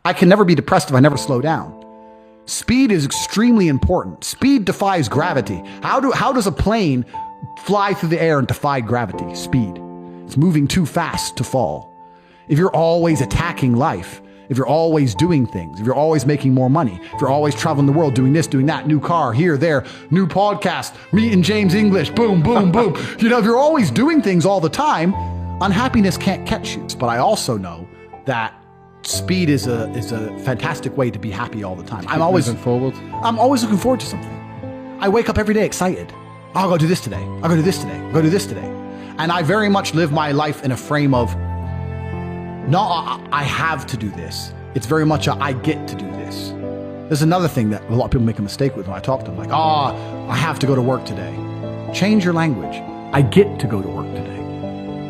I can never be depressed if I never slow down. Speed is extremely important. Speed defies gravity. How does a plane fly through the air and defy gravity? Speed. It's moving too fast to fall. If you're always attacking life, if you're always doing things, if you're always making more money, if you're always traveling the world, doing this, doing that, new car, here, there, new podcast, meeting James English, boom, boom, boom. If you're always doing things all the time, unhappiness can't catch you. But I also know that speed is a fantastic way to be happy all the time. I'm always looking forward to something. I wake up every day excited. I'll go do this today. I'll go do this today. I'll go do this today. And I very much live my life in a frame of, no, I have to do this. It's very much I get to do this. There's another thing that a lot of people make a mistake with when I talk to them. Like, I have to go to work today. Change your language. I get to go to work today.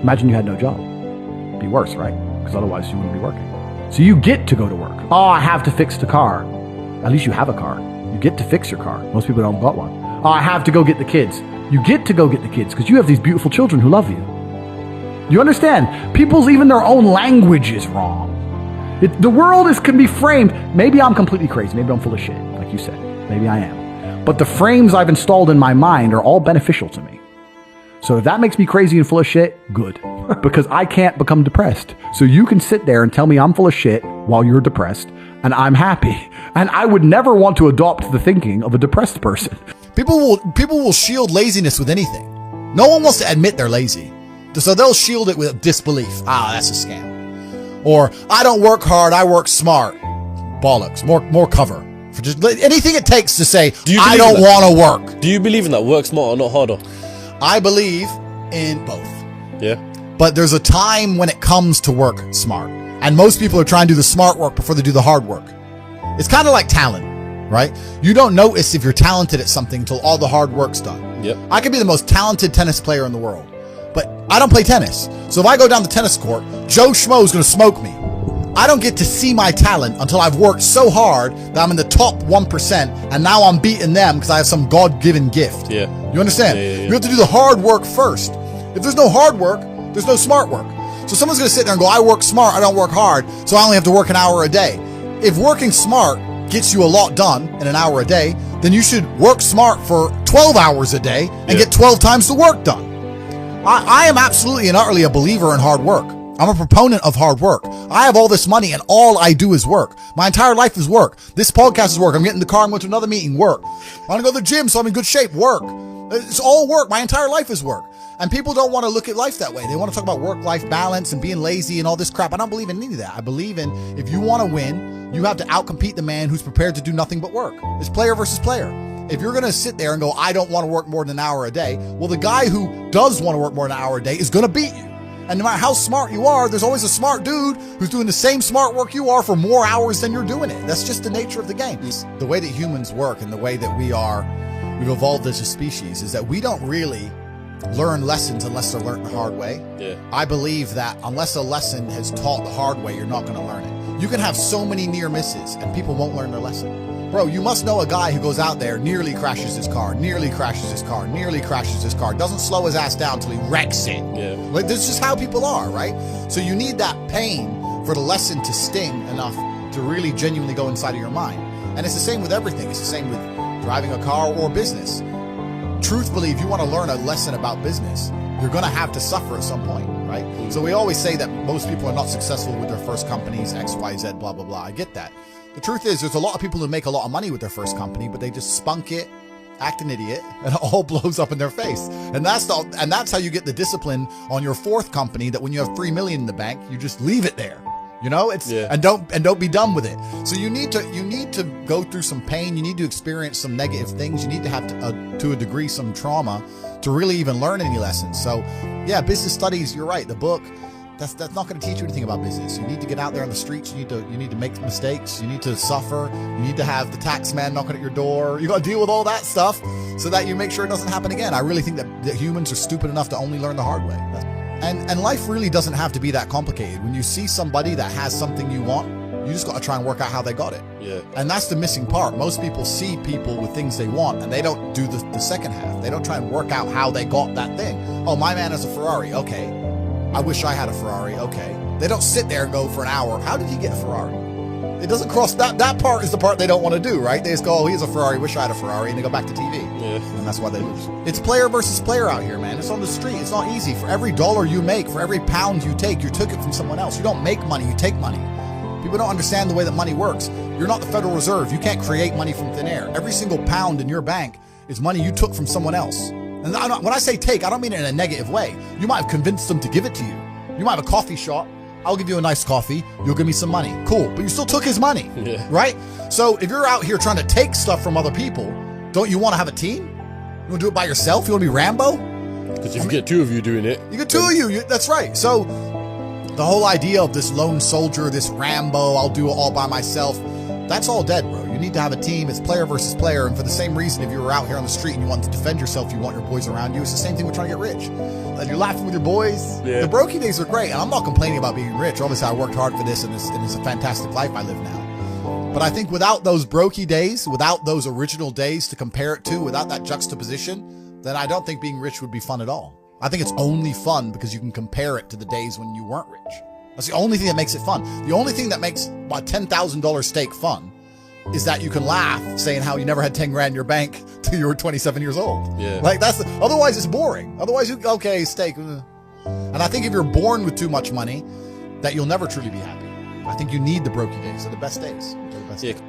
Imagine you had no job. It'd be worse, right? Because otherwise you wouldn't be working. So you get to go to work. I have to fix the car. At least you have a car. You get to fix your car. Most people don't got one. I have to go get the kids. You get to go get the kids because you have these beautiful children who love you. You understand? People's even their own language is wrong. The world can be framed. Maybe I'm completely crazy. Maybe I'm full of shit, like you said. Maybe I am. But the frames I've installed in my mind are all beneficial to me. So if that makes me crazy and full of shit, good. Because I can't become depressed. So you can sit there and tell me I'm full of shit while you're depressed, and I'm happy. And I would never want to adopt the thinking of a depressed person. People will shield laziness with anything. No one wants to admit they're lazy. So they'll shield it with disbelief. That's a scam. Or, I don't work hard, I work smart. Bollocks. More cover. For just anything it takes to say, I don't want to work. Do you believe in that? Work smarter, not harder? I believe in both. Yeah. But there's a time when it comes to work smart. And most people are trying to do the smart work before they do the hard work. It's kind of like talent, right? You don't notice if you're talented at something until all the hard work's done. Yep. I could be the most talented tennis player in the world, but I don't play tennis. So if I go down the tennis court, Joe Schmo's going to smoke me. I don't get to see my talent until I've worked so hard that I'm in the top 1%, and now I'm beating them because I have some God-given gift. Yeah. You understand? Yeah. You have to do the hard work first. If there's no hard work, there's no smart work. So someone's going to sit there and go, I work smart, I don't work hard, so I only have to work an hour a day. If working smart gets you a lot done in an hour a day, then you should work smart for 12 hours a day and get 12 times the work done. I am absolutely and utterly a believer in hard work. I'm a proponent of hard work. I have all this money and all I do is work. My entire life is work. This podcast is work. I'm getting in the car, I'm going to another meeting, work. I want to go to the gym so I'm in good shape, work. It's all work. My entire life is work. And people don't want to look at life that way. They want to talk about work-life balance and being lazy and all this crap. I don't believe in any of that. I believe in, if you want to win, you have to outcompete the man who's prepared to do nothing but work. It's player versus player. If you're going to sit there and go, I don't want to work more than an hour a day, well, the guy who does want to work more than an hour a day is going to beat you. And no matter how smart you are, there's always a smart dude who's doing the same smart work you are for more hours than you're doing it. That's just the nature of the game. The way that humans work and the way that we've evolved as a species is that we don't really learn lessons unless they're learned the hard way. Yeah. I believe that unless a lesson is taught the hard way, you're not going to learn it. You can have so many near misses and people won't learn their lesson. Bro, you must know a guy who goes out there, nearly crashes his car, doesn't slow his ass down till he wrecks it. Yeah. Like, this is just how people are, right? So you need that pain for the lesson to sting enough to really genuinely go inside of your mind. And it's the same with everything. It's the same with driving a car or business. Truthfully, if you want to learn a lesson about business, you're going to have to suffer at some point, right? So we always say that most people are not successful with their first companies, X, Y, Z, blah, blah, blah. I get that. The truth is, there's a lot of people who make a lot of money with their first company, but they just spunk it, act an idiot, and it all blows up in their face. And that's how you get the discipline on your fourth company, that when you have $3 million in the bank, you just leave it there. You know, and don't be done with it. So you need to go through some pain. You need to experience some negative things. You need to have to a degree some trauma to really even learn any lessons. So yeah, business studies, you're right. The book, that's not going to teach you anything about business. You need to get out there on the streets. You need to make mistakes. You need to suffer. You need to have the tax man knocking at your door. You got to deal with all that stuff so that you make sure it doesn't happen again. I really think that humans are stupid enough to only learn the hard way. And life really doesn't have to be that complicated. When you see somebody that has something you want, you just got to try and work out how they got it. Yeah. And that's the missing part. Most people see people with things they want and they don't do the second half. They don't try and work out how they got that thing. Oh, my man has a Ferrari. Okay. I wish I had a Ferrari. Okay. They don't sit there and go for an hour, how did he get a Ferrari? It doesn't cross that part is the part they don't want to do, right? They just go, oh, he has a Ferrari, wish I had a Ferrari, and they go back to TV. Yeah. And that's why they lose. It's player versus player out here, man. It's on the street. It's not easy. For every dollar you make, for every pound you take, you took it from someone else. You don't make money, you take money. People don't understand the way that money works. You're not the Federal Reserve. You can't create money from thin air. Every single pound in your bank is money you took from someone else. And when I say take, I don't mean it in a negative way. You might have convinced them to give it to you. You might have a coffee shop. I'll give you a nice coffee. You'll give me some money. Cool. But you still took his money, right? So if you're out here trying to take stuff from other people, don't you want to have a team? You want to do it by yourself? You want to be Rambo? Because if you get two of you doing it. You get two of you. That's right. So the whole idea of this lone soldier, this Rambo, I'll do it all by myself, that's all dead, bro. You need to have a team. It's player versus player. And for the same reason, if you were out here on the street and you want to defend yourself, you want your boys around you. It's the same thing with trying to get rich. And you're laughing with your boys. Yeah. The brokey days are great. And I'm not complaining about being rich. Obviously, I worked hard for this, and it's a fantastic life I live now. But I think without those brokey days, without those original days to compare it to, without that juxtaposition, then I don't think being rich would be fun at all. I think it's only fun because you can compare it to the days when you weren't rich. That's the only thing that makes it fun. The only thing that makes a $10,000 steak fun is that you can laugh saying how you never had 10 grand in your bank till you were 27 years old. Yeah. Like otherwise it's boring. Otherwise okay, steak. And I think if you're born with too much money, that you'll never truly be happy. I think you need the brokey days. They're the best days. They're the best days.